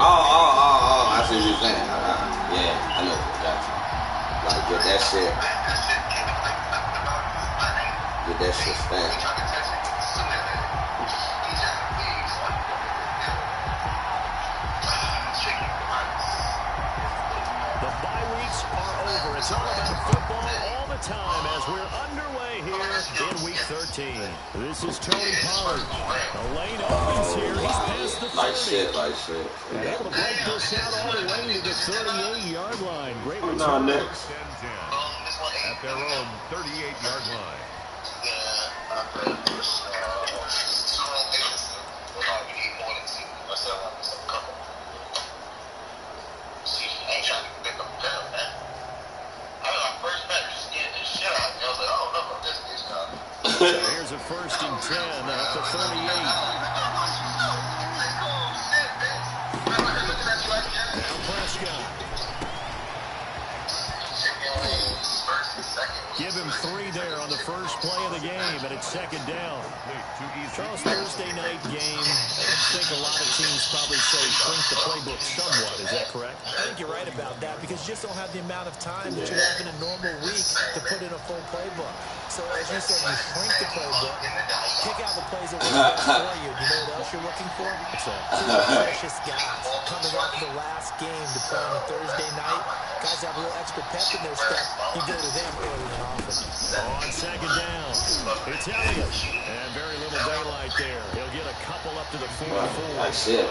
Oh, I see what you're saying. Yeah, I know. Gotcha. Like, get that shit stamped. It's all about football all the time as we're underway here in Week 13. This is Tony Pollard. A lane opens here. He's past the 30. Like shit. And able to break this out all the way to the 38-yard line. Great return. No, next. At their own 38-yard line. So here's a 1st and 10 at the 38. Now Prescott. Give him 3 there on the first play of the game, and it's 2nd down. Charles, Thursday night game, I think a lot of teams probably say shrink the playbook somewhat. Is that correct? I think you're right about that because you just don't have the amount of time that you have in a normal week to put in a full playbook. So as you said, you shrink the playbook, pick out the plays that work best for you. You know what else you're looking for? What's that? 2 precious guys coming off the last game to play on a Thursday night. Guys have a little extra pep in their step. You go to them early and often. On 2nd down, it's Elliott. And very little daylight there. He'll get a couple up to the 44. That's it.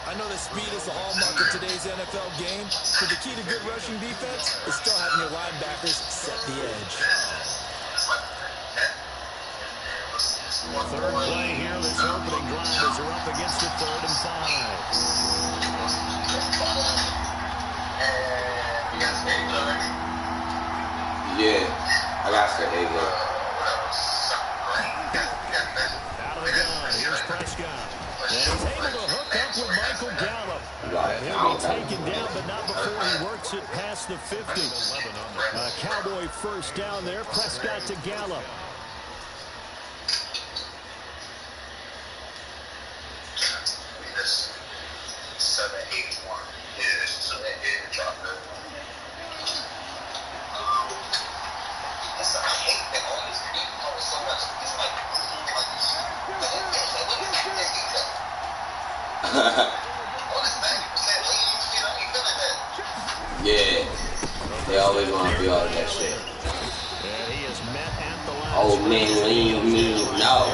I know that speed is the hallmark of today's NFL game, but the key to good rushing defense is still having your linebackers set the edge. 3rd play here, this opening drive as they're up against the 3rd and 5. Yeah, I got to say, Out of the gun, here's Prescott. And he's able to hook up with Michael Gallup. And he'll be taken down, but not before he works it past the 50. Cowboy 1st down there, Prescott to Gallup. Yeah, they always want to be all that shit. And he is met at the line. Oh man, leave me, no.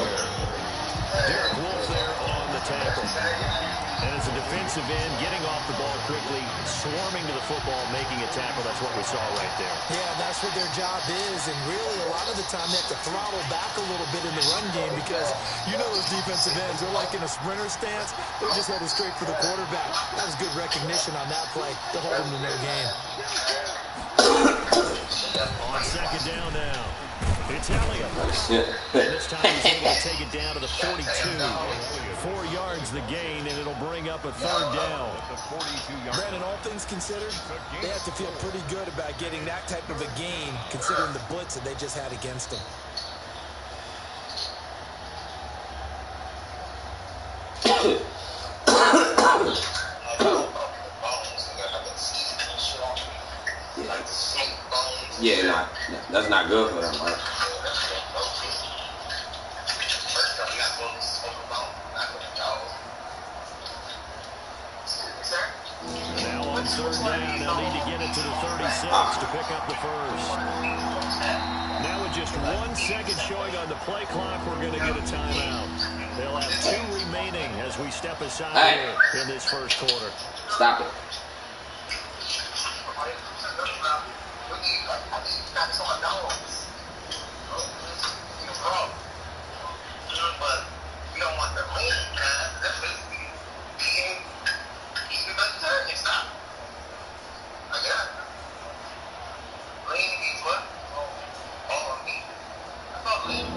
Derek Wolf there on the tackle. And as a defensive end, getting off the ball quickly, swarming to the football, making a tackle. That's what we saw right there. Yeah, that's what their job is. And really, a lot of the time, they have to throttle back a little bit in the run game because you know those defensive ends, they're like in a sprinter stance. They're just headed straight for the quarterback. That was good recognition on that play to hold them to no gain. On 2nd down now, it's Elliott. And this time he's able to take it down to the 42. 4 yards the gain, and it'll bring up a 3rd down. Brandon, all things considered, they have to feel pretty good about getting that type of a gain, considering the blitz that they just had against them. Yeah, that's not good for them, right? Now on 3rd down, they'll need to get it to the 36 to pick up the 1st. Now with just 1 second showing on the play clock, we're going to get a timeout. They'll have 2 remaining as we step aside here in this 1st quarter. Stop it.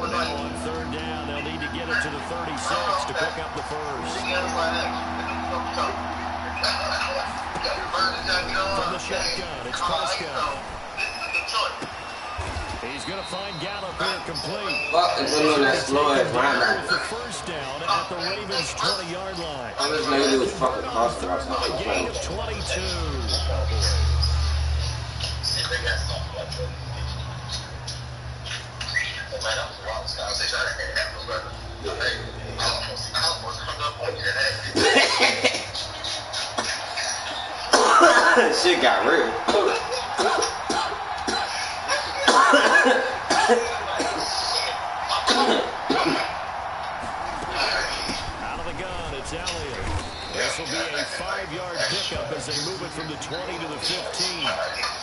Now on 3rd down, they'll need to get it to the 36 to pick up the 1st. From the shotgun, it's Prescott. He's He's going to find Gallup here complete. Fuck, it's on that slow ass With the first down at the Ravens' 20-yard line. All this nigga do is fucking cost us. A gain of 22. Shit got real. Out of the gun, it's Elliott. This will be a 5-yard pickup as they move it from the 20 to the 15.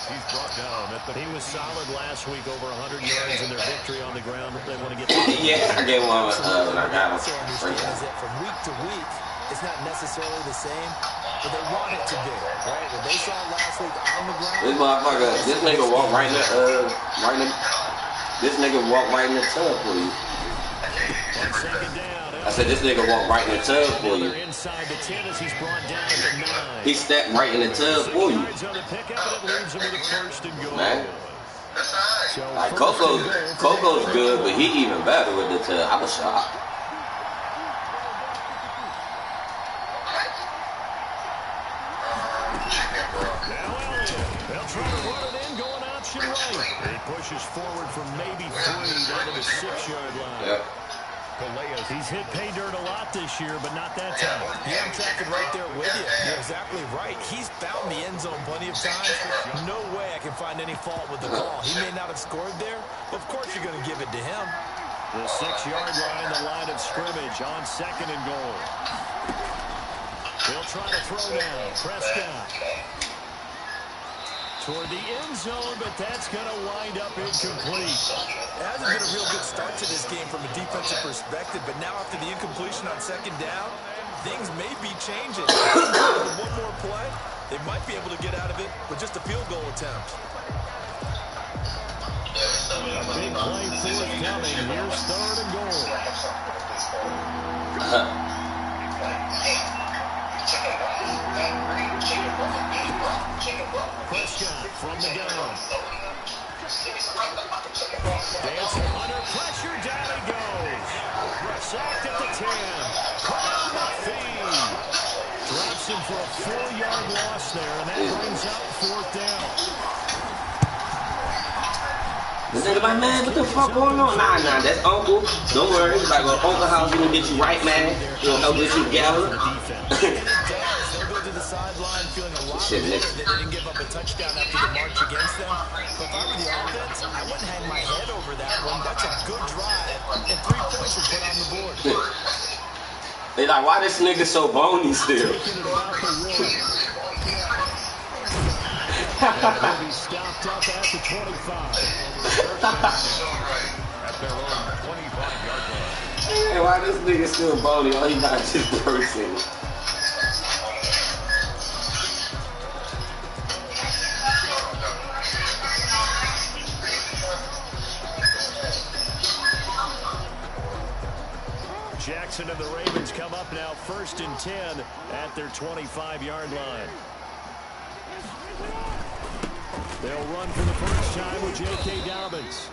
He's brought down at the... He was solid last week, over 100 yards in their victory on the ground. They want to get Yeah, I gave one when I got him. Also understand is that from week to week, it's not necessarily the same, but they want it to be, right? When they saw it last week on the ground, This motherfucker, this nigga walk right in the, this nigga walk right in the tub for you. I said this nigga walk right in the tub for you. Inside the 10 as he's brought down at the 9. He stepped right in the tub for you. Man. Like Coco's good, but he even better with the tub. I was shocked. They'll try to run it in, going option right. He pushes forward from maybe 3 down to the 6-yard line. Yep. He's hit pay dirt a lot this year, but not that time. Yeah, I'm tracking right there with you. You're exactly right. He's found the end zone plenty of times. No way I can find any fault with the call. He may not have scored there, but of course you're going to give it to him. The 6-yard line, the line of scrimmage on 2nd and goal. He'll try to throw now. Prescott. Toward the end zone, but that's going to wind up incomplete. It hasn't been a real good start to this game from a defensive perspective, but now after the incompletion on 2nd down, things may be changing. With one more play, they might be able to get out of it with just a field goal attempt. A big play forthcoming. Here's 3rd and goal. Prescott from the gun. Dancing under pressure, down he goes. Sacked at the 10. Put on the feed. Drops him for a 4-yard loss there, and that brings up 4th down. This nigga like, man, what the fuck going on? Nah, that's Uncle. Don't worry, he's like, well, Uncle House, he gonna get you right, man. He'll help get you together. Sideline feeling a lot Shit, better that they didn't give up a touchdown after the march against them. But if I were the offense, I wouldn't hang my head over that one. That's a good drive, and 3 points were put on the board. They like, why this nigga so bony still? He'll be stopped up at the 25. At their own 25-yard line. Hey, why this nigga still bony? All he got is person. Jackson and the Ravens come up now 1st and 10 at their 25-yard line. They'll run for the first time with J.K. Dobbins.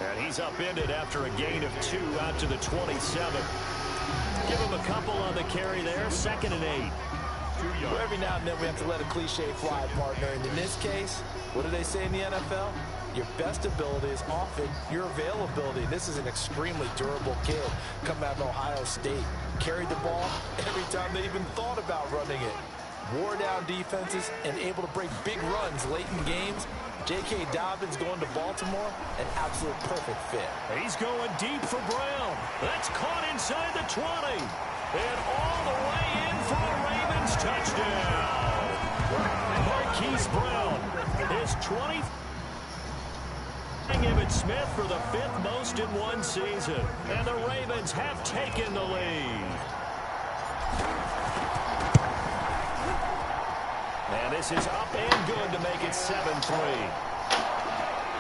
And he's upended after a gain of 2 out to the 27. Give him a couple on the carry there. 2nd and 8. Well, every now and then we have to let a cliche fly, partner. And in this case, what do they say in the NFL? Your best ability is often your availability. This is an extremely durable kid coming out of Ohio State. Carried the ball every time they even thought about running it. Wore down defenses and able to break big runs late in games. J.K. Dobbins going to Baltimore, an absolute perfect fit. He's going deep for Brown. That's caught inside the 20. And all the way in for a Ravens touchdown. Marquise Brown, his 20th. Emmitt Smith for the 5th most in one season. And the Ravens have taken the lead. And this is up and good to make it 7-3.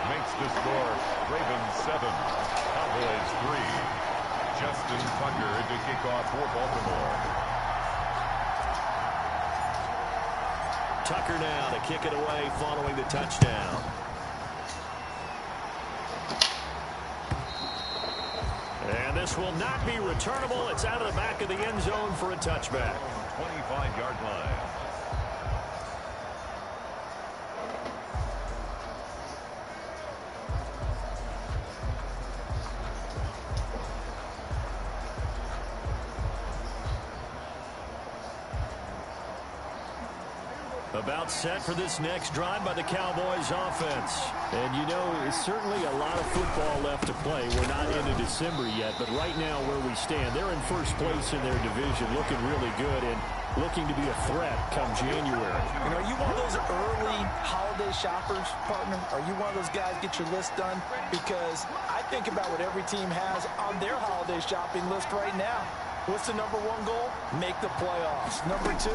Makes the score Ravens 7, Cowboys 3. Justin Tucker to kick off for Baltimore. Tucker now to kick it away following the touchdown. this will not be returnable. It's out of the back of the end zone for a touchback. 25-yard line. About set for this next drive by the Cowboys offense. And, you know, it's certainly a lot of football left to play. We're not into December yet, but right now where we stand, they're in first place in their division, looking really good and looking to be a threat come January. And are you one of those early holiday shoppers, partner? Are you one of those guys get your list done? Because I think about what every team has on their holiday shopping list right now. What's the number one goal? Make the playoffs. Number two,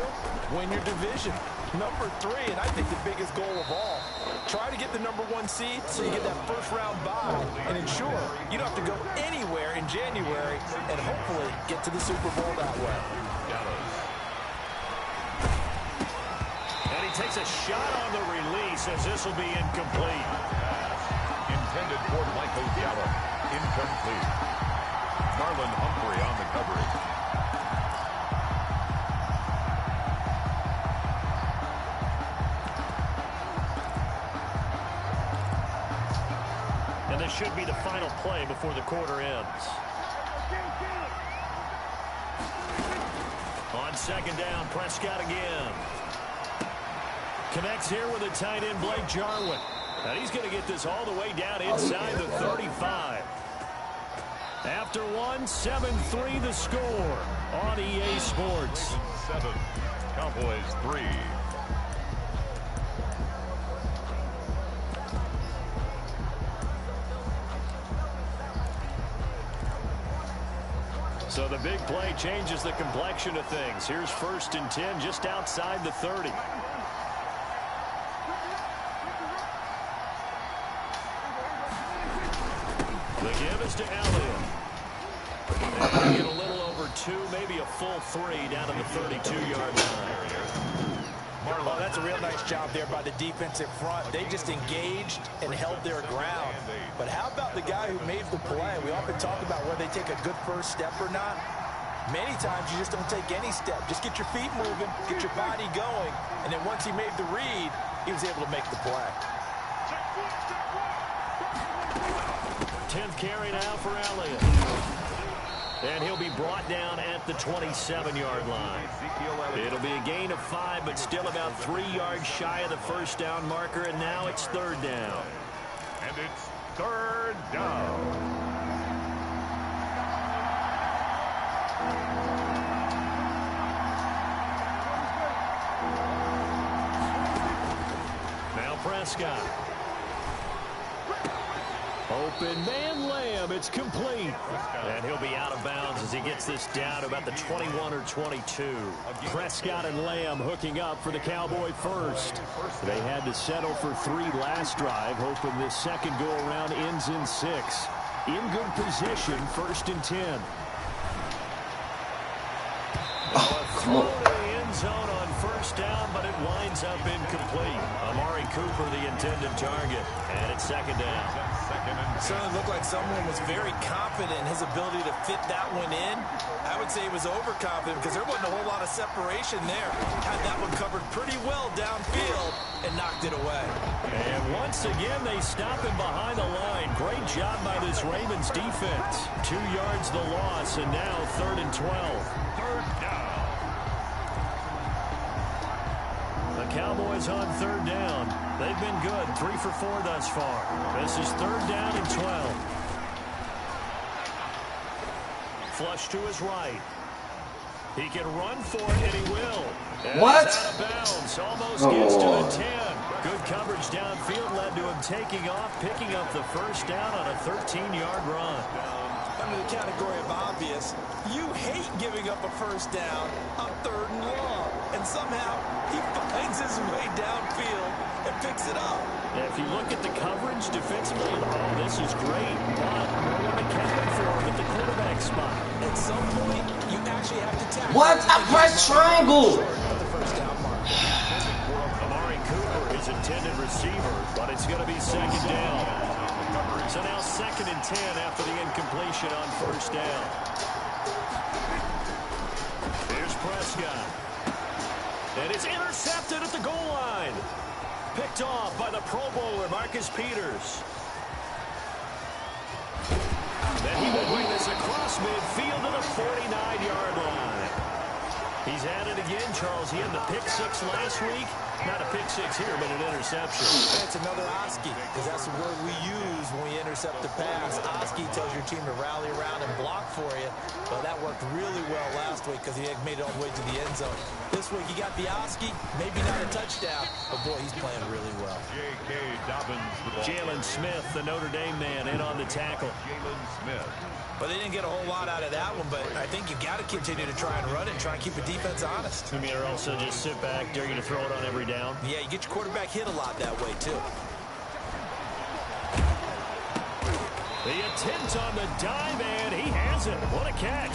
win your division. Number three, and I think the biggest goal of all, try to get the number one seed so you get that first round bye and ensure you don't have to go anywhere in January and hopefully get to the Super Bowl that way. And he takes a shot on the release as this will be incomplete. Intended for Michael Gallup. Incomplete. Marlon Humphrey on the coverage. And this should be the final play before the quarter ends. On second down, Prescott again. Connects here with a tight end, Blake Jarwin. And he's going to get this all the way down inside the 35. After one, 7-3 the score on EA Sports. 7, Cowboys 3. So the big play changes the complexion of things. Here's 1st and 10 just outside the 30. The give is to Elliott. They get a little over 2, maybe a full 3 down to the 32-yard line. Oh, that's a real nice job there by the defensive front. They just engaged and held their ground. But how about the guy who made the play? We often talk about whether they take a good first step or not. Many times you just don't take any step. Just get your feet moving, get your body going, and then once he made the read, he was able to make the play. 10th carry now for Elliott. And he'll be brought down at the 27-yard line. It'll be a gain of 5, but still about 3 yards shy of the first down marker, and now it's 3rd down. And it's 3rd down. Now Prescott. Open man, Lamb. It's complete. And he'll be out of bounds as he gets this down to about the 21 or 22. Prescott and Lamb hooking up for the Cowboy first. They had to settle for 3 last drive, hoping this second go-around ends in 6. In good position, 1st and 10. Throw to the end zone on 1st down, but it winds up incomplete. Amari Cooper, the intended target, and it's 2nd down. Certainly looked like someone was very confident in his ability to fit that one in. I would say he was overconfident because there wasn't a whole lot of separation there. Had that one covered pretty well downfield and knocked it away. And once again, they stop him behind the line. Great job by this Ravens defense. 2 yards the loss, and now 3rd and 12. 3rd down. The Cowboys on 3rd down. They've been good, 3 for 4 thus far. This is 3rd down and 12. Flush to his right. He can run for it, and he will. And what? Out of bounds. Almost gets to the 10. Good coverage downfield led to him taking off, picking up the 1st down on a 13-yard run. Under the category of obvious, you hate giving up a 1st down on 3rd and long. And somehow he finds his way downfield and picks it up. If you look at the coverage defensively, oh, this is great. But no one accounted for him at the quarterback spot. At some point, you actually have to tackle. What? I pressed triangle. Amari Cooper is intended receiver, but it's going to be 2nd down. So now 2nd and 10 after the incompletion on 1st down. Here's Prescott. And it's intercepted at the goal line. Picked off by the Pro Bowler, Marcus Peters. Then he will bring this across midfield to the 49-yard line. He's at it again, Charles. He had the pick 6 last week. Not a pick 6 here, but an interception. It's another Oski, because that's the word we use when we intercept the pass. Oski tells your team to rally around and block for you. Well, that worked really well last week because he had made it all the way to the end zone. This week he got the Oski, maybe not a touchdown, but boy, he's playing really well. J.K. Dobbins, the ball. Jalen Smith, the Notre Dame man, in on the tackle. Jalen Smith. But they didn't get a whole lot out of that one, but I think you got to continue to try and run it and try and keep the defense honest. I mean, or also just sit back, dare you to throw it on every down. Yeah, you get your quarterback hit a lot that way, too. The attempt on the dive, and he has it. What a catch.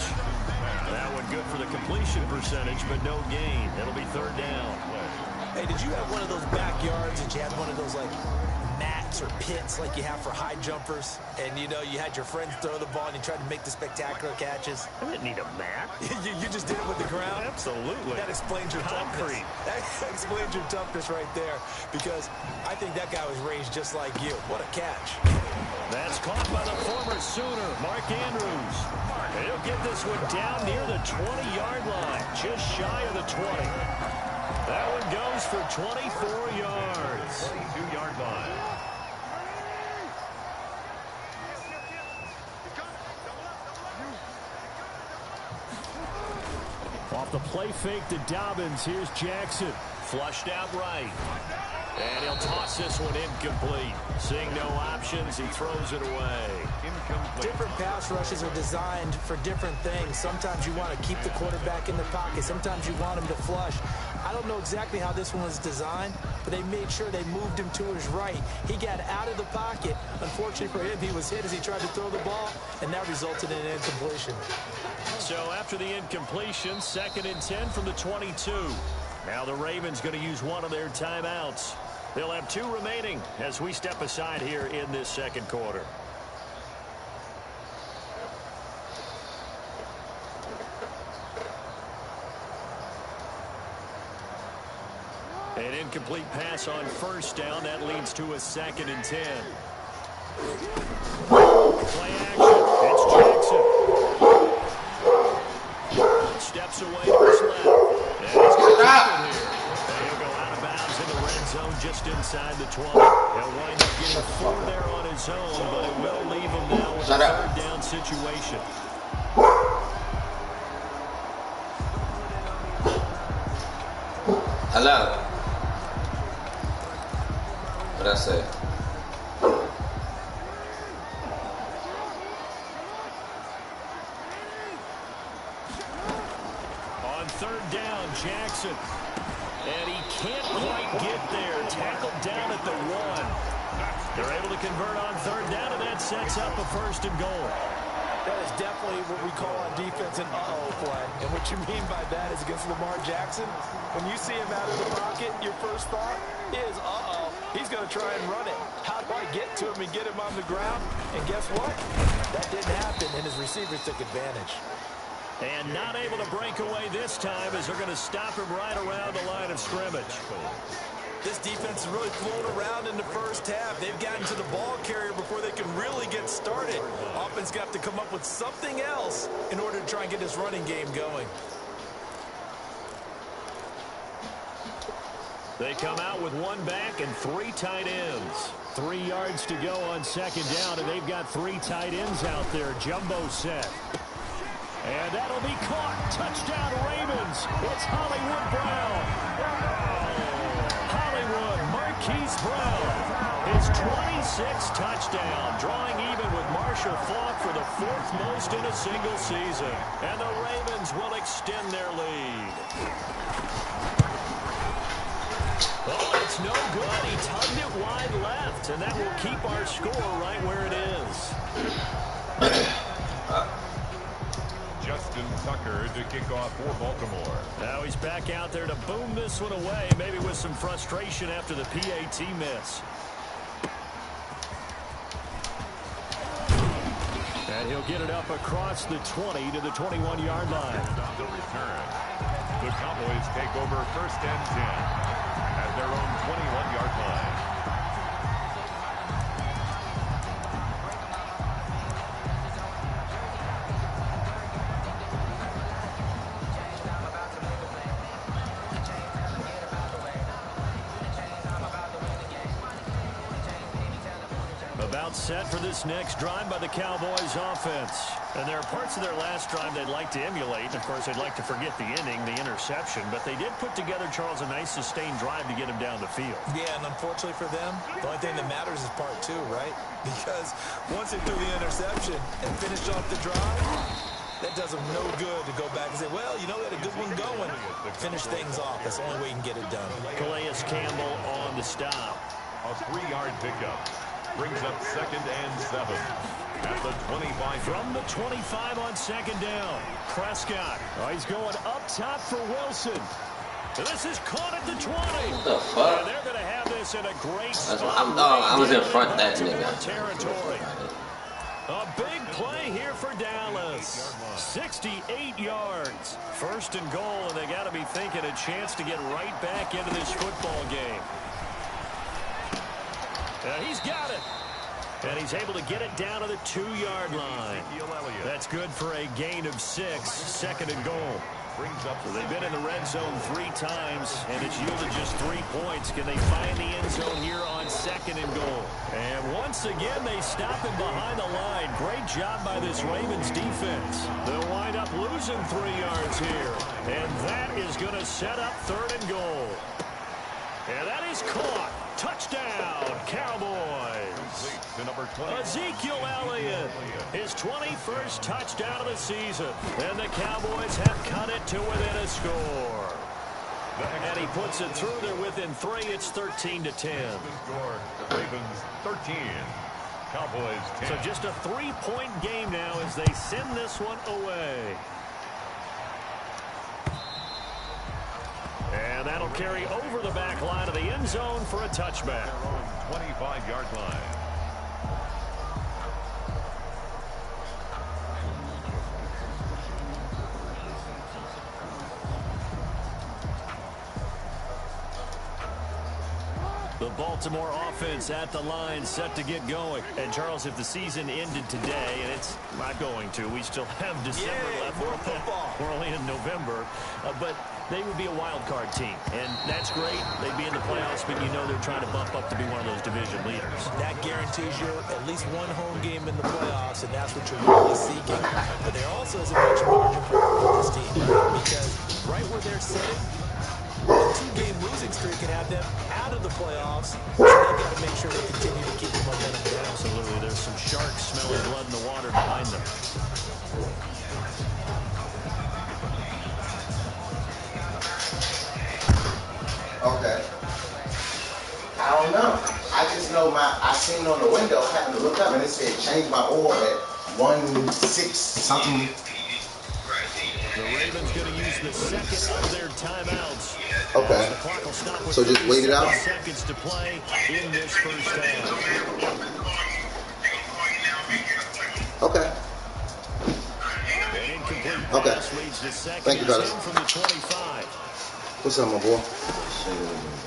That one good for the completion percentage, but no gain. It'll be 3rd down. Hey, did you have one of those backyards that you had one of those, like, mats or pits like you have for high jumpers? And, you know, you had your friends throw the ball and you tried to make the spectacular catches? I didn't need a mat. you just did it with the ground? Absolutely. That explains your toughness. That explains your toughness right there, because I think that guy was raised just like you. What a catch. That's caught by the former Sooner, Mark Andrews. And he'll get this one down near the 20-yard line, just shy of the 20. That one goes for 24 yards. 22-yard line. Off the play fake to Dobbins, here's Jackson. Flushed out right. And he'll toss this one incomplete. Seeing no options, he throws it away. Incomplete. Different pass rushes are designed for different things. Sometimes you want to keep the quarterback in the pocket. Sometimes you want him to flush. I don't know exactly how this one was designed, but they made sure they moved him to his right. He got out of the pocket. Unfortunately for him, he was hit as he tried to throw the ball, and that resulted in an incompletion. So after the incompletion, 2nd and 10 from the 22. Now the Ravens going to use one of their timeouts. They'll have 2 remaining as we step aside here in this 2nd quarter. An incomplete pass on 1st down. That leads to a 2nd and 10. Play action. It's Jackson. Steps away to his left. And he's going to keep it here. And he'll go out of bounds in the red zone just inside the 20. He'll wind up getting 4 there on his own, but it will leave him now with a 3rd down situation. Hello. What'd I say? On 3rd down, Jackson. And he can't quite get there. Tackled down at the 1. They're able to convert on 3rd down, and that sets up a 1st and goal. That is definitely what we call on defense an uh-oh play. And what you mean by that is against Lamar Jackson, when you see him out of the pocket, your first thought is, uh-oh, he's going to try and run it. How do I get to him and get him on the ground? And guess what? That didn't happen, and his receivers took advantage. And not able to break away this time as they're going to stop him right around the line of scrimmage. This defense is really flown around in the first half. They've gotten to the ball carrier before they can really get started. Offense got to come up with something else in order to try and get this running game going. They come out with 1 back and 3 tight ends. 3 yards to go on 2nd down, and they've got 3 tight ends out there. Jumbo set. And that'll be caught. Touchdown, Ravens. It's Hollywood Brown. Hollywood, Marquise Brown. His 26th touchdown, drawing even with Marshall Faulk for the 4th most in a single season. And the Ravens will extend their lead. Oh, it's no good. He tugged it wide left, and that will keep our score right where it is. Justin Tucker to kick off for Baltimore. Now he's back out there to boom this one away, maybe with some frustration after the PAT miss. And he'll get it up across the 20 to the 21-yard line. On the return, the Cowboys take over 1st and 10 at their own 21-yard line. About set for this next drive by the Cowboys offense. And there are parts of their last drive they'd like to emulate. And of course, they'd like to forget the inning, the interception. But they did put together, Charles, a nice sustained drive to get him down the field. Yeah, and unfortunately for them, the only thing that matters is part 2, right? Because once they threw the interception and finished off the drive, that does them no good to go back and say, well, you know, we had a good one going. Finish things off. That's the only way you can get it done. Calais Campbell on the stop. A 3-yard pickup brings up 2nd and 7 at the 25. From the 25 on 2nd down. Prescott. Oh, he's going up top for Wilson. This is caught at the 20. What the fuck? And they're going to have this in a great spot. I was in front of that nigga. Territory. A big play here for Dallas. 68 yards. 1st and goal, and they got to be thinking a chance to get right back into this football game. He's got it. And he's able to get it down to the 2-yard line. That's good for a gain of 6. 2nd and goal. So they've been in the red zone 3 times, and it's yielded just 3 points. Can they find the end zone here on 2nd and goal? And once again, they stop him behind the line. Great job by this Ravens defense. They'll wind up losing 3 yards here. And that is going to set up 3rd and goal. And that is caught. Touchdown, Cowboys. Ezekiel Elliott, his 21st touchdown of the season. And the Cowboys have cut it to within a score. And he puts it through. They're within 3. It's 13-10. Ravens 13. Cowboys 10. So just a 3-point game now as they send this one away. And that'll carry over the back line of the end zone for a touchback. 25-yard line. The Baltimore offense at the line, set to get going. And, Charles, if the season ended today, and it's not going to, we still have December left. More football. We're only in November. But they would be a wild card team. And that's great. They'd be in the playoffs, but you know they're trying to bump up to be one of those division leaders. That guarantees you at least 1 home game in the playoffs, and that's what you're really seeking. But there also is a much margin for this team, right? Because right where they're sitting, a 2-game losing streak can have them out of the playoffs. So they've got to make sure they continue to keep the momentum down. Absolutely. There's some sharks smelling blood in the water behind them. Okay. I don't know. I just know I seen on the window, happened to look up and it said change my oil at 16 something. The Ravens going to use the second of their timeouts. Okay. The clock will stop with So just wait it out? 36 seconds to play in this first half. Okay. An incomplete Okay. pass leads to second. Thank you, It's fellas. in from the 25. What's up, my boy?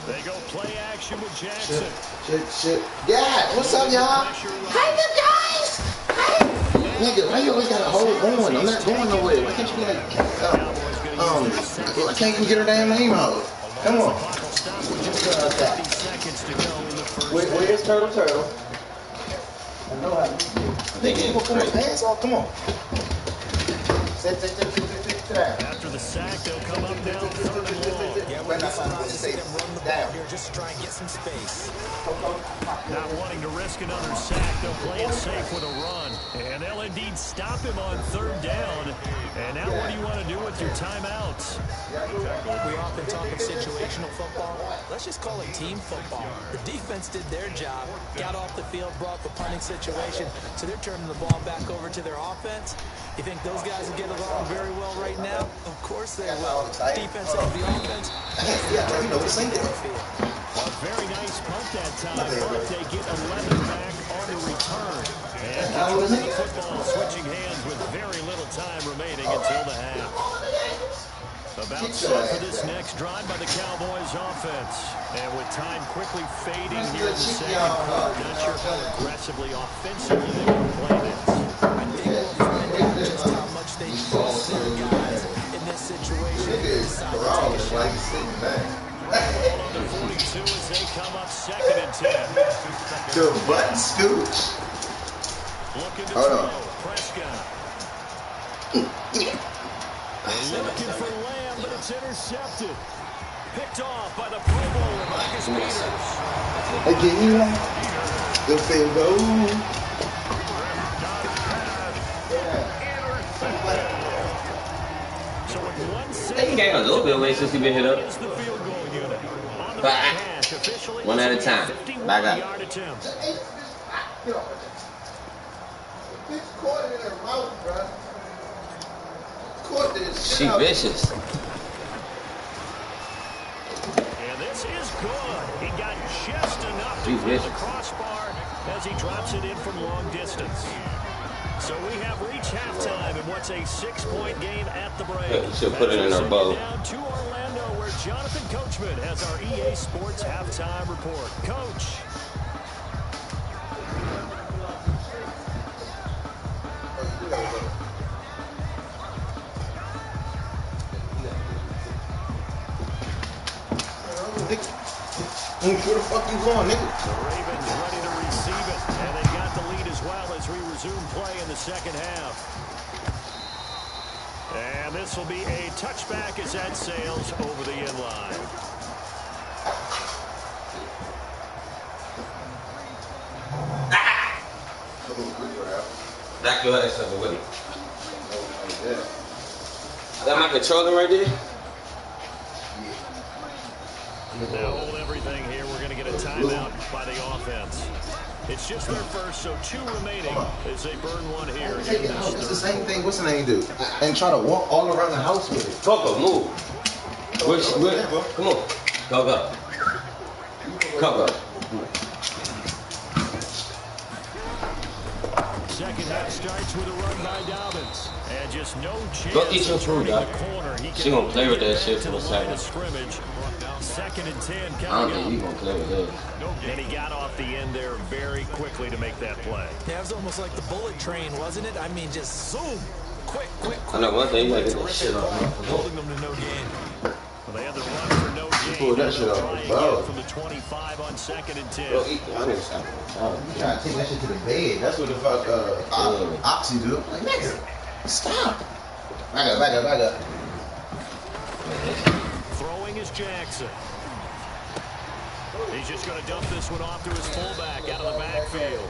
They go play action with Jackson. Shit. Yeah, what's up, y'all? Hey, you guys! Hey! Nigga, why you always gotta hold on? I'm not going nowhere. Why can't you be like, I can't even get her damn name out. Come on. Where's Turtle? I know how to do it. They can't pull my pants off. Come on. Sit down. After the sack, they'll come up now 3rd and long. Yeah, we're not going to see them run the ball here just to try and get some space. Not wanting to risk another sack, they'll play it safe with a run. And they'll indeed stop him on 3rd down. And now what do you want to do with your timeouts? We often talk of situational football. Let's just call it team football. The defense did their job, got off the field, brought the punting situation, so they're turning the ball back over to their offense. You think those guys will get along very well right now? Of course they will. Defense over the offense. A very nice punt that time, but they get 11 back on the return. And control of the football switching hands with very little time remaining until the half. About set for this next drive by the Cowboys offense. And with time quickly fading here in the second quarter, not sure how aggressively offensively they can play this. I think we'll find out just how much they trust their guys in this situation. Under 42 as they come up 2nd and 10. The button scooch. Looking to Hold throw. on. Prescott. Looking for Lamb, but it's intercepted. Picked off by the Pro Bowler, Marcus Peters. Again, the field goal. So with 1 second, They can gain a little bit of weight since he's been hit up. is the field goal unit. On the But right hash, officially, one at a time. Back up. 51-yard attempt. Bitch caught it in her mouth, bro. Caught this. She vicious. And this is good. He got just enough to She's clear the vicious. crossbar as he drops it in from long distance. So we have reached halftime in what's a 6-point game at the break. Yeah, she'll put it in her As we bow. send it down to Orlando, where Jonathan Coachman has our EA Sports halftime report. Coach. Where the fuck you going, nigga? The Ravens ready to receive it, and they got the lead as well as we resume play in the second half. And this will be a touchback as that sails over the end line. Knock your ass over with it. That my controller right there? Now hold everything here. We're going to get a timeout by the offense. It's just their first, so 2 remaining as they burn one here. It's the same thing. What's the name do? And try to walk all around the house with it. Coco, move. Come on. Go. Coco. Second half starts with a run by Dobbins. And just no chance Go eat your of food, turning Doc. the corner. She gonna play with that shit to for the a line of second. scrimmage. 2nd and 10 I don't coming think up. you gonna play with that. And he got off the end there very quickly to make that play. Yeah, it was almost like the bullet train, wasn't it? I mean, just zoom. Quick. I know one thing, you gotta get that Terrific shit off. call, holding them to no gain. Well, they had the run for no gain. pulled that shit off Try the again ball. from the 25 on 2nd and 10. Bro, eat the honest. You trying to take that shit to the bed. That's what the fuck Oxy do. Like, nigga, stop. Back up. Throwing is Jackson. He's just going to dump this one off to his fullback out of the backfield.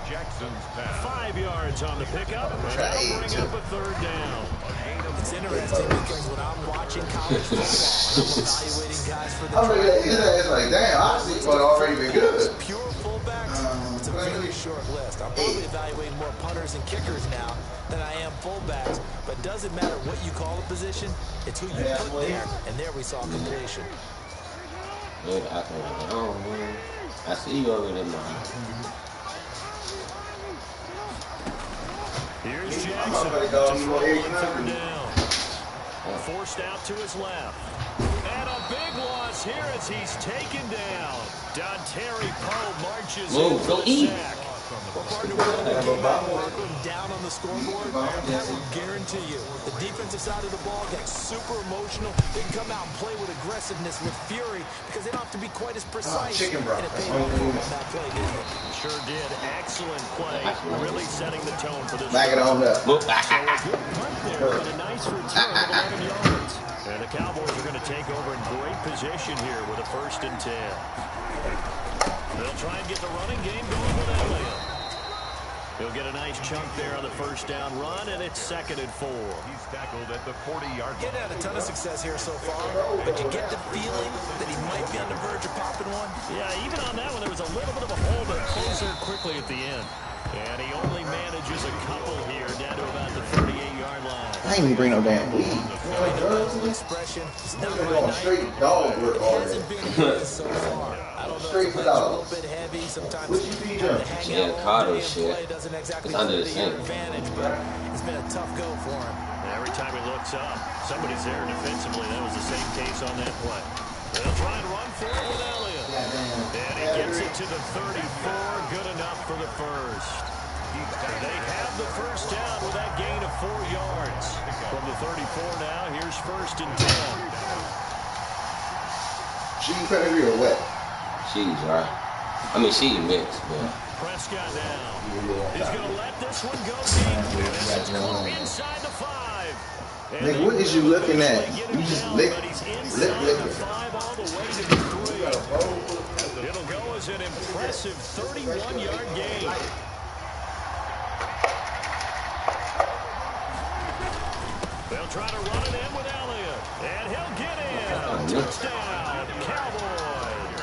Jackson's pass. 5 yards on the pickup, and that'll bring up a 3rd down. It's interesting because when I'm watching college football, I'm evaluating guys for the Oh, yeah, draft. it's like, damn, Oxy would already been good. Pure fullbacks, it's a very short list. I'm probably evaluating more punters and kickers now than I am fullbacks. But it doesn't matter what you call a position, it's who you put there. And there we saw completion. Yeah, I don't know. I see you over there, man. Here's I'm Jackson gonna to go throw more on eight 3rd down. Forced out to his left. And a big loss here as he's taken down. Dontari Poe marches in for Go the eat. sack. Well, partner, we're marking down on the scoreboard. That will guarantee you the defensive side of the ball gets super emotional. They can come out and play with aggressiveness, with fury, because they don't have to be quite as precise. chicken broth. And it paid off for them on that play, didn't it? Sure did. Excellent play. Really setting the tone for this. Back it on up. Move. So a good punt there, but a nice return of 11 yards. And the Cowboys are going to take over in great position here with a 1st and 10. They'll try and get the running game going with Elliott. He'll get a nice chunk there on the 1st down run, and it's 2nd and 4. He's tackled at the 40-yard Getting line. had a ton of success here so far, but you get the feeling that he might be on the verge of popping one. Yeah, even on that one, there was a little bit of a hole, but closer quickly at the end. And he only manages a couple here down to about the 38-yard line. I ain't even bring no damn weed. Expression. It's not You're my going night. straight dog work all day. Hasn't been good so far. I don't know. Straight Sometimes dog. a little bit heavy. Sometimes What you feed them? hang Yeah, out all Carter day and shit. play doesn't exactly It's under play the to your sink. advantage, but it's been a tough go for him. Every time he looks up, somebody's there defensively. That was the same case on that play. They'll try and run for it with Elliott. And he gets it to the 34. Good enough for the first. They have the first down with that gain of 4 yards. From the 34 now, here's 1st and 10. Cheese pedigree or what? She's right. I mean, she's mixed, but. Prescott now. He's going to let this one go deep. And it's caught inside the 5. And Nigga, what is you looking at? You just lick, but he's lip inside the licking. 5 all the way to the 3. It'll go as an impressive 31-yard gain. They'll try to run it in with Elliott. And he'll get in. Touchdown, Cowboys.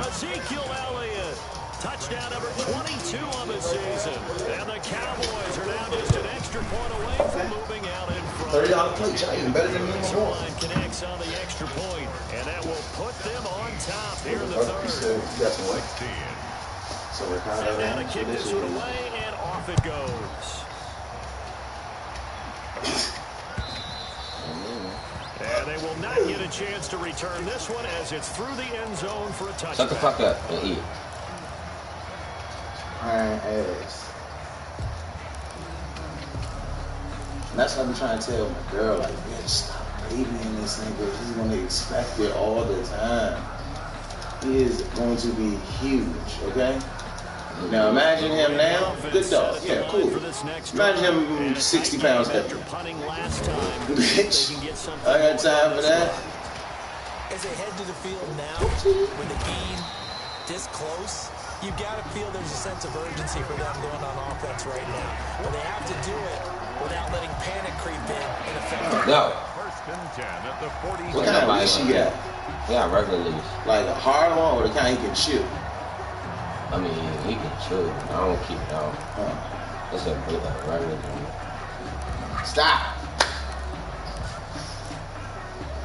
Ezekiel Elliott. Touchdown number 22 on the season. And the Cowboys are now just an extra point away from moving out in front. $30 plate, y'all even better than me before. Line connects on the extra point, and that will put them on top here in the You third. said you got some weight. So we're kind Set of down to kick this one away, and off it goes. And they will not get a chance to return this one as it's through the end zone for a touchdown. Shut the fuck up and eat. iron ass. And that's what I be trying to tell my girl, like, bitch, stop babying this nigga. He's gonna expect it all the time. He is going to be huge, okay? Now imagine him now, good dog, yeah, cool. Imagine him 60 pounds heavier. Bitch, I got time for that. As they head to the field now, with the game this close, you got to feel there's a sense of urgency for them going on offense right now. But they have to do it without letting panic creep in and affect them. No. 1st and 10 at the 40. What kind of leash you got? Yeah, regular leash. Like a hard one or the kind he can chew? I mean, he can chew. I don't keep it out. Huh. It's a regular one. Stop.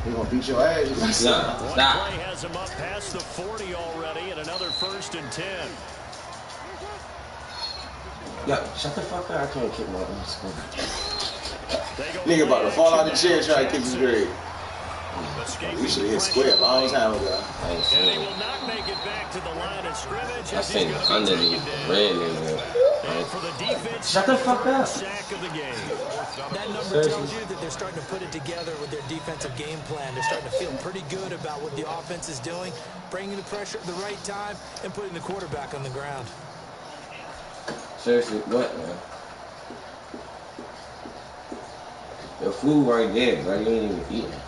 He gonna beat your ass. You gonna No, stop. One stop. play has him up past the 40 already, and another 1st and 10. Yo, shut the fuck up. I can't kick my own school. Nigga about to fall out the chair trying to kick his grade. We should have hit square a long time ago. I ain't And seen he it. will not make it back to the line of scrimmage. I seen it underneath the red nigga. And for the defense, Shut the fuck up. sack of the game. That number tells you that they're starting to put it together with their defensive game plan. They're starting to feel pretty good about what the offense is doing, bringing the pressure at the right time, and putting the quarterback on the ground. Seriously, what, man? The food right there, bro. You ain't even eating.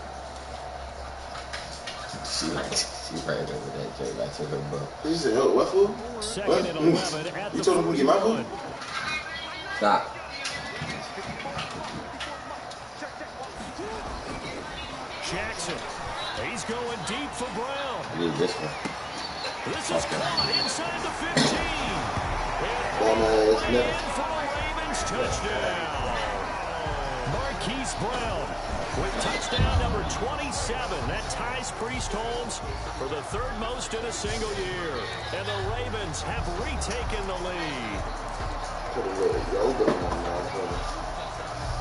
She right over that joke. I took her book. You said, oh, what food? Second and 11 at You the told him to get my 41. food? Stop. Jackson. He's going deep for Brown. I need this one. This is caught inside the 15. Bum ass And nigga. in for a Ravens touchdown. Marquise Brown with touchdown number 27. That ties Priest Holmes for the 3rd most in a single year. And the Ravens have retaken the lead. Put a little yoga on my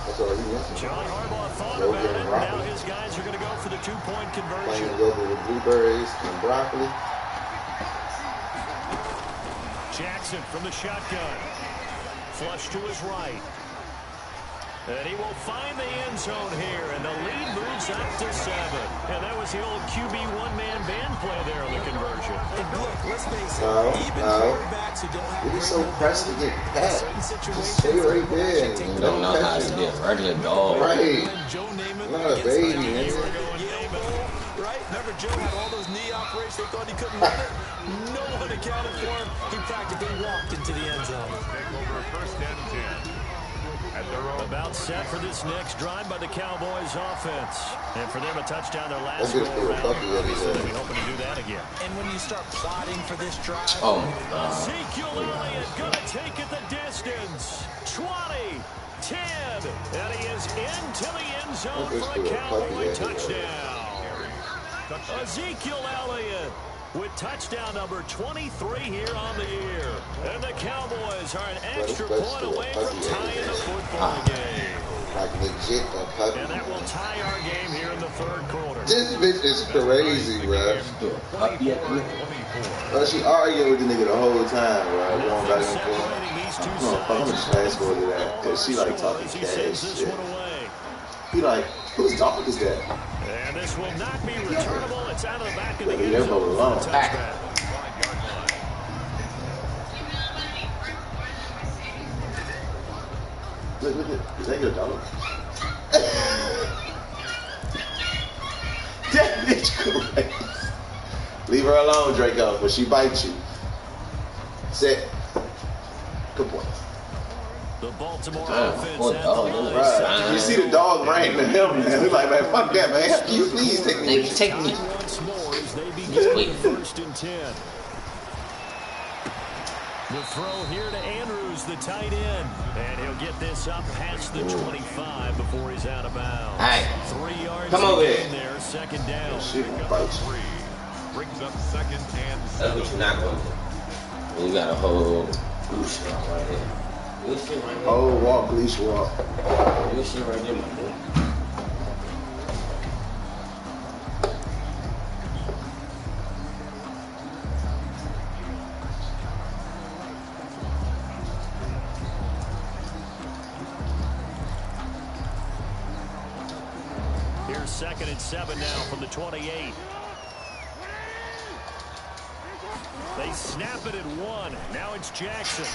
That's all he wants. John Harbaugh thought Yoga about it. and Now broccoli. his guys are going to go for the 2-point Playing conversion. yoga with blueberries and broccoli. Jackson from the shotgun. Flush to his right. And he will find the end zone here, and the lead moves up to 7. And that was the old QB one-man band play there on the conversion. And look, let's face it, No, even no. quarterbacks who don't have You're great so pressed to get pat. certain situations, Just stay right there. take You don't know how to be a regular dog. Right. Joe Namath Not a against baby, the man. Yale Bowl, right? Remember Joe had all those knee operations. They thought he couldn't run it. No one accounted for him. He practically walked into the end zone. Take over 1st and 10. at their own. About set for this next drive by the Cowboys offense. And for them, a touchdown their last That's go good. around. Bucky, Obviously, they'll be hoping to do that again. And when you start plotting for this drive, Oh my God. Ezekiel Elliott gonna take it the distance. 20, 10, and he is into the end zone for a Cowboy touchdown. Ezekiel Elliott with touchdown number 23 here on the year. And the Cowboys are an extra point away from tying the football game. Like legit a puppy. And that will tie our game here in the third quarter. This bitch is crazy, bro. She arguing with the nigga the whole time, bro. Going back and forth. I'm gonna just fast forward to that. Cause she like talking cash shit. He like, whose dog is that? And this will not be returnable. It's out of the back of the Leave end zone. everybody alone. Look, is that your dog? That bitch crazy. Leave her alone, Draco, when she bites you. Sit. Good boy. The Baltimore Damn, offense what at dog? the line. Right. You see the dog ran to him, man. He's like, man, fuck that, man. Can you please take me? Nigga, take me. Once more as they begin first and 10. The throw here to Andrews, the tight end. And he'll get this up past the 25 before he's out of bounds. Hey, 3 yards come over in here. there, second down. Shit, bite you. Brings up second and That's what you're not going to do. You got a whole good shit right here. Good shit right here. Oh, walk, leash walk. Good shit right there, my boy. Here's second and 7 now from the 28. They snap it at 1. Now it's Jackson.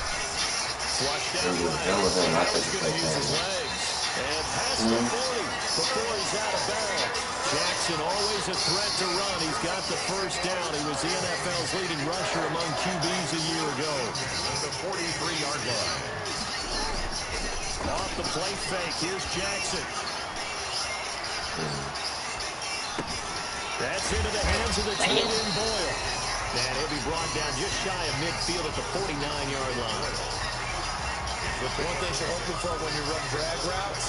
Flushed out right. He's going to use his legs. And past the 40 before he's out of bounds. Jackson always a threat to run. He's got the first down. He was the NFL's leading rusher among QBs a year ago. the 43-yard line. Off the play fake. Here's Jackson. That's into the hands of the tight end Boyle. And he'll be brought down just shy of midfield at the 49-yard line. Look, one thing you're hoping for when you run drag routes,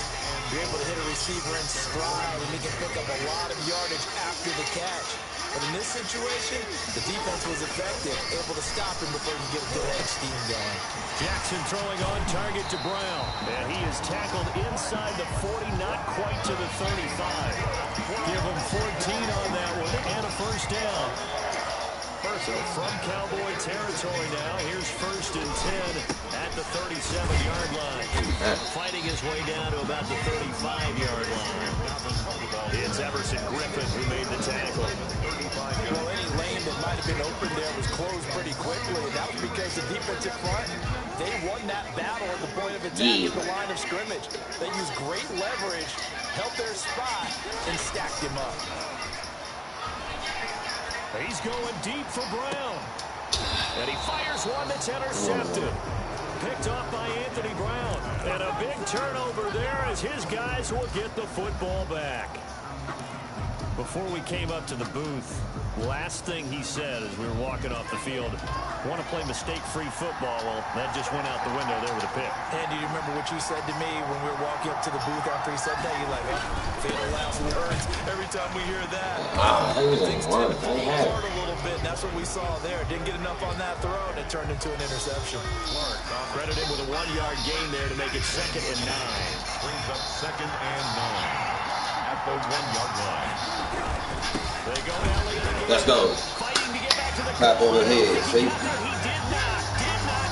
you're able to hit a receiver in stride, and he can pick up a lot of yardage after the catch. But in this situation, the defense was effective, able to stop him before he could get a good head steam going. Jackson throwing on target to Brown. And he is tackled inside the 40, not quite to the 35. Give him 14 on that one and a first down. So from Cowboy territory now, here's first and 10 at the 37-yard line. Fighting his way down to about the 35-yard line. It's Everson Griffin who made the tackle. Well, any lane that might have been open there was closed pretty quickly. And that was because the defensive front, they won that battle at the point of attack at the line of scrimmage. They used great leverage, held their spot, and stacked him up. He's going deep for Brown. And he fires one that's intercepted. Picked off by Anthony Brown. And a big turnover there as his guys will get the football back. Before we came up to the booth, last thing he said as we were walking off the field, want to play mistake-free football. Well, that just went out the window there with a pick. Andy, you remember what you said to me when we were walking up to the booth after he said that? You're like, oh, fatal lapse words every time we hear that. Things tend to fall apart a little bit, and that's what we saw there. Didn't get enough on that throw, and it turned into an interception. Credit him with a 1-yard gain there to make it 2nd and 9. Brings up second and 9 at the 1-yard line. They go to Elliott again. Let's go. Fighting to get back to the Tap on the head, see? He did not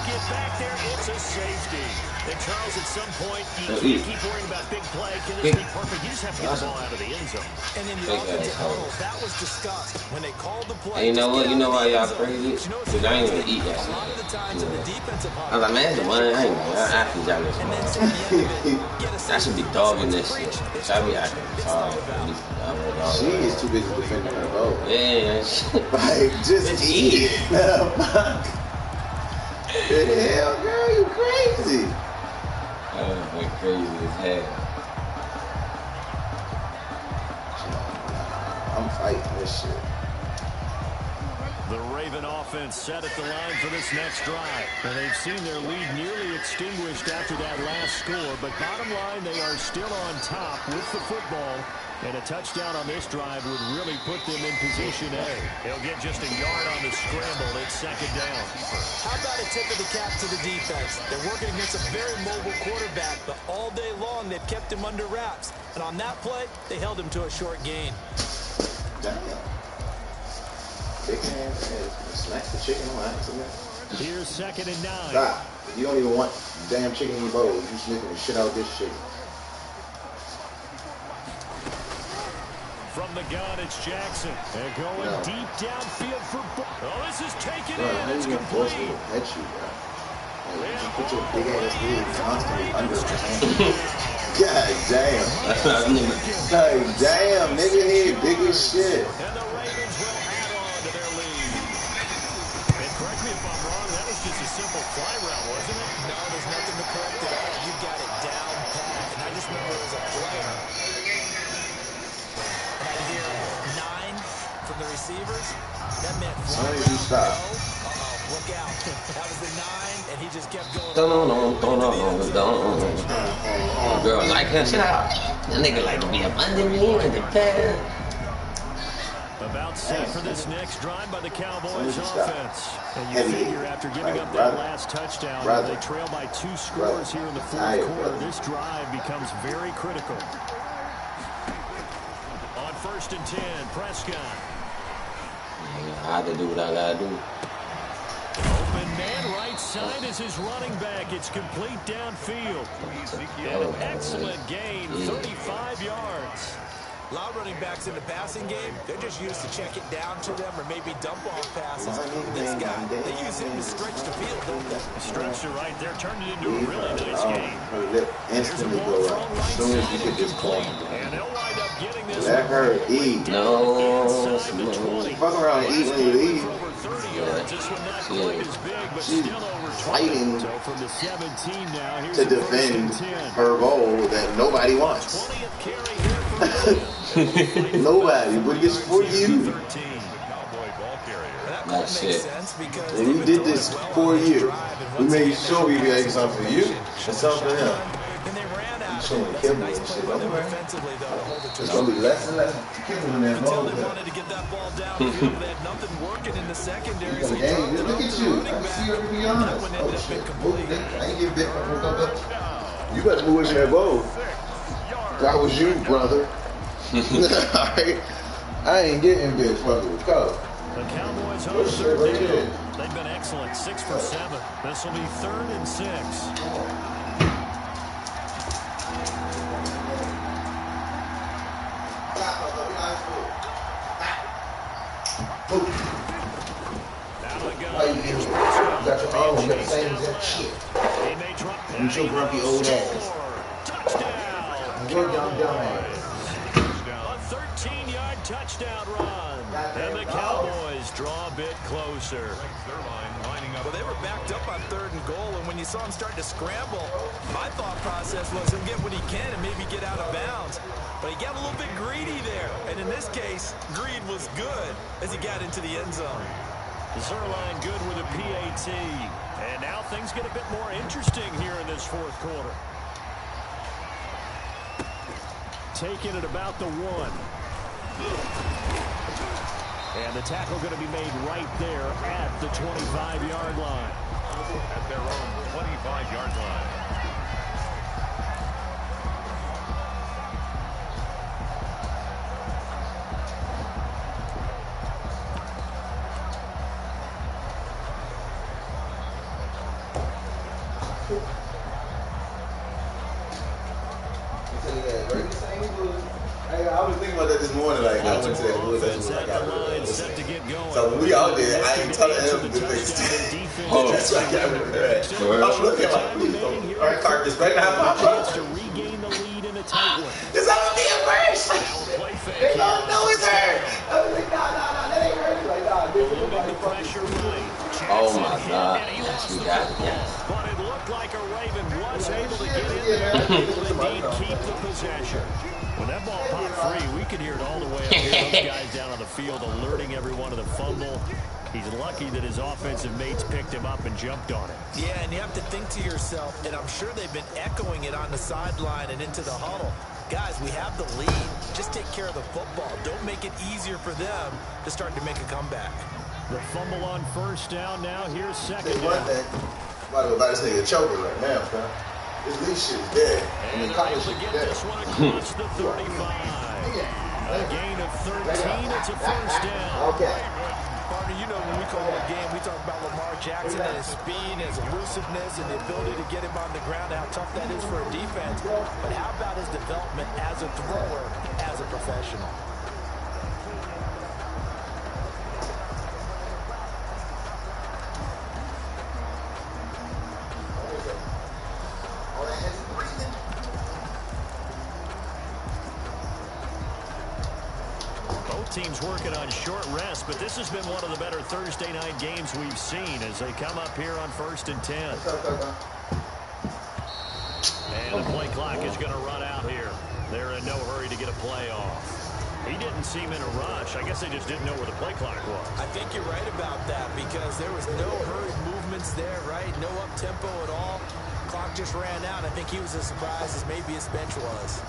get back there. It's a safety. And Charles, at some point, you can't keep worrying about big play. Can this be perfect? You just have to get the ball out of the end zone. And in the offensive huddle, that was discussed when they called the play. And you know what? You know why y'all crazy? Because I ain't gonna eat that. A lot of the times in the defensive I was like, man, it's the one. I ain't gonna actually y'all this and then one. say the end of it, get a I should be dogging this shit. So I be acting sorry. She is too busy defending her goal. Yeah, Like, just eat it. The hell, girl, you crazy. crazy. crazy as hell. I'm fighting this shit. The Raven offense set at the line for this next drive. And they've seen their lead nearly extinguished after that last score. But bottom line, they are still on top with the football. And a touchdown on this drive would really put them in position A. They'll get just a yard on the scramble. It's second down. How about a tip of the cap to the defense? They're working against a very mobile quarterback, but all day long they've kept him under wraps. And on that play, they held him to a short gain. Damn. Chicken and smack the chicken on accident. Here's 2nd and 9. Stop. You don't even want damn chicken in your bowl. You sniffing the shit out of this chicken. From the gun, it's Jackson. They're going deep downfield for... Oh, this is taken in. It's complete. At you, bro. Like, you put your big ass head constantly under my hand. God damn. That's not nigga. God damn, nigga head big as shit. And the Ravens will add on to their lead. And correct me if I'm wrong, that was just a simple fly route, wasn't it? No, there's nothing to correct at all. You got it down pat. And I just remember it was a player. And I hear 9 from the receivers. That meant fly Why did you route. stop? Uh-oh, look out. That was the 9, and he just kept going. Don't. Girl, like her, shut up. That nigga like to be up under me in the pad. About set for this next drive by the Cowboys offense. And you Heavy. figure after giving up that Brother. last touchdown, Brother. they trail by 2 scores here in the fourth Brother. quarter. This drive becomes very critical. On 1st and 10, Prescott. I had to do what I gotta do. Open man right side is his running back. It's complete downfield. And an excellent gain, 35 yards. A lot of running backs in the passing game, they're just used to check it down to them or maybe dump off passes. This guy, they use him to stretch the field, don't they? Stretch it right there, turned it into a really nice game. Her lip instantly go up as soon as you get this call. And they'll wind up getting this. Let her eat. No. Fuck around and eat when you leave. Over 30 yards. This one not Yeah. quite as big, but She's still over 20. fighting So from the 17 now, here's to the 1st and defend 10. her goal that nobody wants. 20th carry here for Nobody, but it's for you. 13. Cowboy ball carrier. That Nah, makes shit. sense because And we did this for you. We made sure we made something for you and something for him. and they ran out. showing That's a Kimber nice and play shit. by them Don't worry. defensively, though, to hold it to It's them. gonna be less and less Kimber in that Until mode. they wanted to get that ball downfield, they had nothing working in the secondary. So they Hey, dropped it look over at to you. the running I back. see you to be That honest. one Oh ended up shit. incomplete. I ain't get bit. You better move in that bowl. That was you, brother. Alright. I ain't getting bit, fucker. Go. The Cowboys on Good shit 3rd right down. there. They've been excellent, 6 for 7. This will be 3rd and 6. Out of the gun. Why you Here's You Prescott. got your arm, you got the same exact shit. He may drop You your grumpy old ass. Touchdown. Your young dumb ass. A 13-yard touchdown run. And the Cowboys draw a bit closer. Well, they were backed up on 3rd and goal, and when you saw him start to scramble, my thought process was he'll get what he can and maybe get out of bounds. But he got a little bit greedy there, and in this case, greed was good as he got into the end zone. Zerline good with a PAT. And now things get a bit more interesting here in this 4th quarter. Taking it about the 1. And the tackle going to be made right there at the 25-yard line. At their own 25-yard line. I was thinking about that this morning. Like I went to that woods. Offense That's at what I the line, got. set to get going. So when we out there, I ain't telling him to do this. That's why I got rid of that. I was looking like, please don't. All right, Carcass, right now, Chance to regain the lead in a tight one. Cause I'm gonna be a first. Play fake They here. don't know it's her. I was like, nah, that ain't her. Like, nah, this is Loading nobody the fucking. pressure right. Oh Chance my hit, God. and he Yes, lost we the got it. football. Yes. But it looked like a Raven was was able to get in there and indeed keep the possession. When that ball popped free, we could hear it all the way up here. Those guys down on the field alerting everyone of the fumble. He's lucky that his offensive mates picked him up and jumped on it. Yeah, and you have to think to yourself, and I'm sure they've been echoing it on the sideline and into the huddle. Guys, we have the lead. Just take care of the football. Don't make it easier for them to start to make a comeback. The fumble on first down now. Here's second One down. thing, about this nigga choking right now, bro. His leash shit is dead. I And mean, they're college able shit to is get dead. this one across the 35. A gain of 13. It's a first down. Okay. Partner, you know when we call it a game, we talk about Lamar Jackson and his speed, his elusiveness, and the ability to get him on the ground, how tough that is for a defense. But how about his development as a thrower, as a professional? Teams working on short rest, but this has been one of the better Thursday night games we've seen as they come up here on 1st and 10. And the play clock is going to run out here. They're in no hurry to get a play off. He didn't seem in a rush. I guess they just didn't know where the play clock was. I think you're right about that because there was no hurried movements there, right? No up-tempo at all. Clock just ran out. I think he was as surprised as maybe his bench was.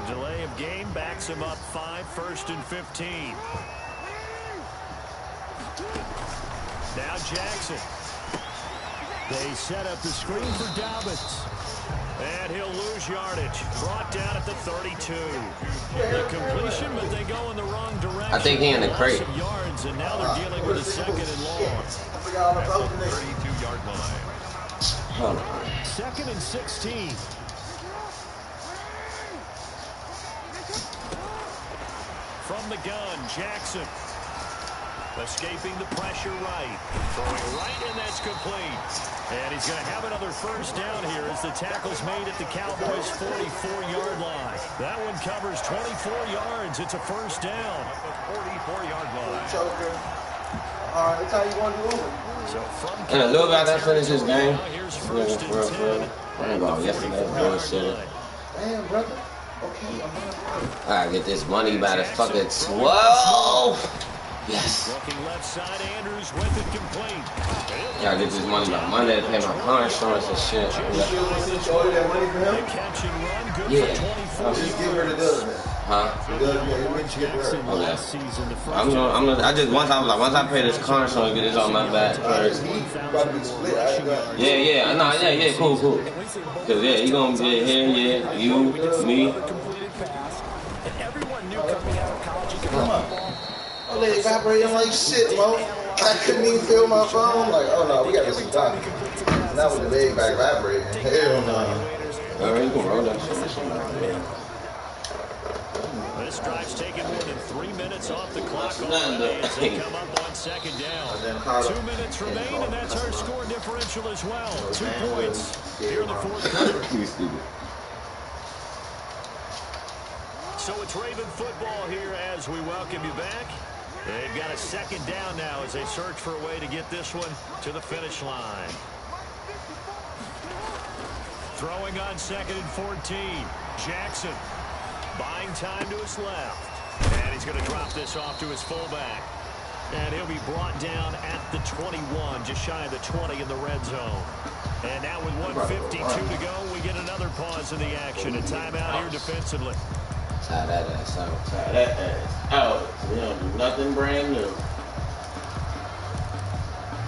Delay of game backs him up 5, 1st and 15. Now Jackson. They set up the screen for Dobbins. And he'll lose yardage. Brought down at the 32. The completion, but they go in the wrong direction. I think he in the crate. Loss of yards, and now they're dealing with a 2nd and long. At the 32-yard line. Hold on. 2nd and 16. From the gun, Jackson. Escaping the pressure right. Throwing right, and that's complete. And he's going to have another first down here as the tackle's made at the Cowboys' 44-yard line. That one covers 24 yards. It's a first down. At the 44-yard line. Choker. All right, that's how you want to do it. So from And a little bit after I finish this game, now here's first and 10. I ain't going yesterday. Bullshit. Damn, brother. Okay, I get this money by the fucking 12. Yes. Looking left side, Andrews with it complete. Gotta get this money by Monday to pay my car insurance and shit. You order that money for The him? catch and run, good Yeah. for 24 Just give her the dub, man. Huh? The dub, yeah, you went to get her. Jackson Okay. last season, the first I just once I pay this car insurance, get this on my back first. He about to be split. I ain't got Yeah, cool. Cause yeah, you gonna get here, yeah, you, me. Completed pass, and everyone knew coming out of college he could Come run on. the ball. Oh, they evaporating like shit, Mo. I couldn't even feel my phone. Like, oh no, we got this done. And that was the big back evaporating. Hell no. Alright, you can roll that shit. This drive's taken more than 3 minutes off the clock Nothing already to- as they come up on second down. 2 minutes remain, and that's our score differential as well. 2 points here in the fourth quarter. You stupid. So it's Raven football here as we welcome you back. They've got a second down now as they search for a way to get this one to the finish line. Throwing on 2nd and 14. Jackson buying time to his left. And he's going to drop this off to his fullback. And he'll be brought down at the 21, just shy of the 20 in the red zone. And now with 1:52 to go, we get another pause in the action. A timeout here defensively. Tie that ass out. Tie that ass out. We don't do nothing brand new.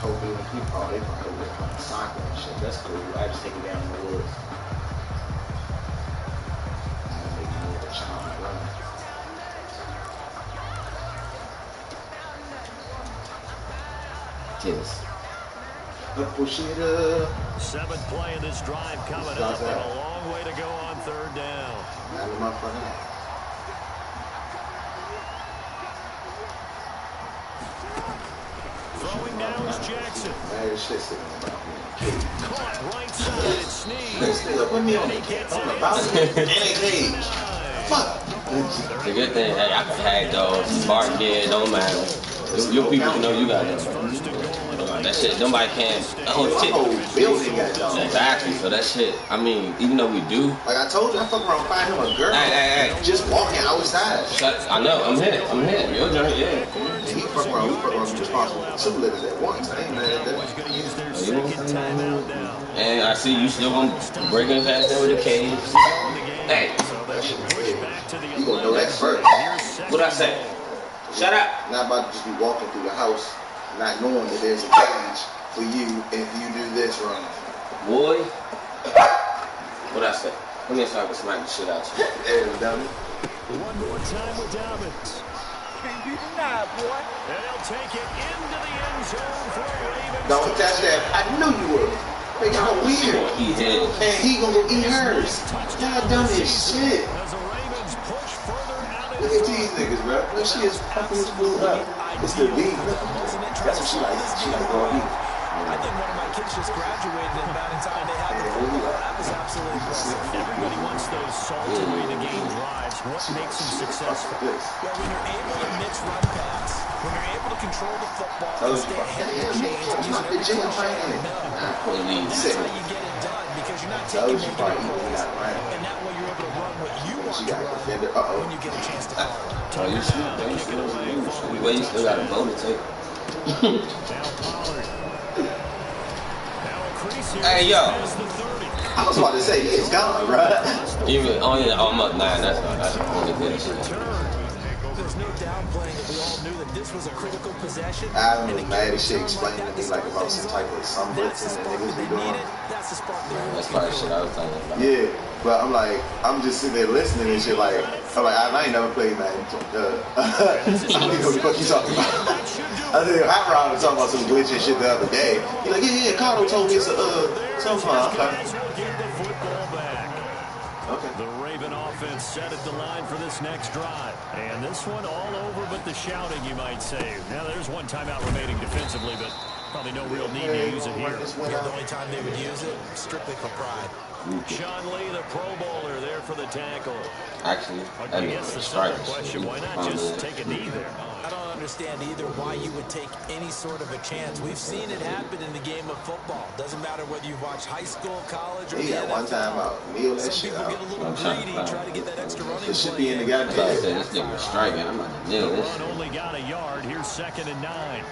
Hopefully when people, they probably will play soccer and shit. That's cool. I just take it down in the woods. I'll make you move a child run. Kiss. Push it up. 7th play of this drive coming up, and a long way to go on 3rd down. Not in my fucking Throwing now is Jackson. man, shit sitting on my feet. Caught right side and sneezed. Stay up with me on the balcony and a cage. Fuck. It's a good thing. Hey, I can hack dogs, bark, yeah, don't matter. Your people know you got them. That shit, nobody can. Oh, shit. My whole building got dogs. Exactly. So that shit, I mean, even though we do. Like I told you, I fuck around find him a girl. Hey. Just walking outside. I know, I'm hitting. Your joint, yeah. And he fuck around, be responsible for 2 livers at once. I ain't mad at that. And I see you still gonna break in fast there with the cage. Hey. You gonna know that first. What I say? Shut up. Not about to just be walking through the house, not knowing that there's a cage for you if you do this wrong. Boy. What I say? Let me so I can smack the shit out you. Hey, dummy. One more time with Dobbins. Can't be denied, boy. And they'll take it into the end zone for Ravens. Don't touch that. I knew you would. They got weird. He did. And he gonna go eat hers. Y'all dumb as shit. As the Ravens push further out Look at these niggas, bro. Look, she is fucking this food up. It's the beef. That's what she like. She like raw beef. I think one of my kids just graduated and by the time they had the football, that was absolutely impressive. Everybody wants those salty the game drives. What makes them successful? Well, when you're able to mix run pass, when you're able to control the football and stay ahead of the chains and use every play, that's how you get it done because you're not taking negative plays, and that way you're able to run what you want to run when you get a chance to call it. Oh, you still got a vote to take. Hey, yo. I was about to say, it's gone, right? Even, I'm up 9. That's only good shit. There's no downplaying that we all knew that this was a critical possession. Adam was mad as shit explaining to me like about some type of some blitzing that niggas be doing. That's the spark they were That's probably shit I was talking about. Yeah, but I'm just sitting there listening and shit like, I ain't never played Madden. I don't even know what the fuck you talking about. I think Hot Rod was talking about some glitching shit the other day. He's like, yeah, Cardo told me it's some fun. Okay. The Raven offense set at the line for this next drive. And this one all over but the shouting, you might say. Now there's one timeout remaining defensively, but probably no real need to use it here. The only time they would use it, strictly for pride. Sean Lee, the Pro Bowler, there for the tackle. Actually, I guess the simple question, why not just take a knee there? I don't understand either why you would take any sort of a chance. We've seen it happen in the game of football. Doesn't matter whether you've watched high school, college, or he got one time out. Kneel that shit out. Some people get a little greedy, try to get that extra running play. It should be in the goddamn. This nigga was striking. I'm about to nail The this run shit. only got a yard. Here's 2nd and 9.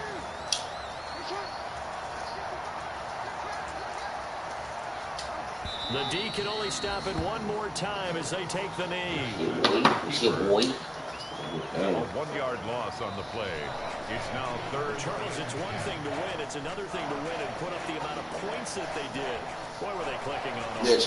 The D can only stop it one more time as they take the knee. Boy. A 1-yard loss on the play. It's now 3rd. Charles, it's one thing to win. It's another thing to win and put up the amount of points that they did. Boy, were they clicking on offense.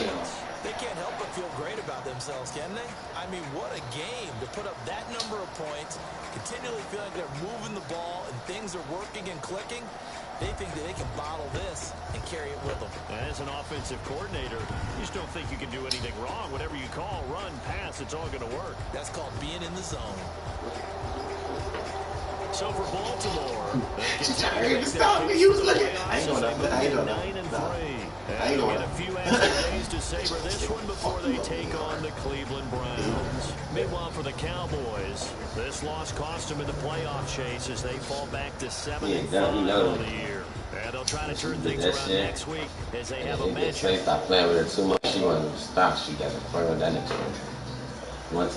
They can't help but feel great about themselves, can they? I mean, what a game to put up that number of points, continually feel like they're moving the ball and things are working and clicking. They think that they can bottle this and carry it with them. As an offensive coordinator, you just don't think you can do anything wrong. Whatever you call, run, pass, it's all going to work. That's called being in the zone. So for Baltimore, She's trying to stop me. You was looking. I ain't doing nothing. I ain't doing 9 and 3. I ain't doing a few extra days to savor this one before they take on the Cleveland Browns. Meanwhile, for the Cowboys, this loss cost them in the playoff chase as they fall back to 7-5 on the year. And they'll try to turn things around next week as they have a matchup. Stop playing with her too much. She wanted to stop. She got to play with that into her. One time.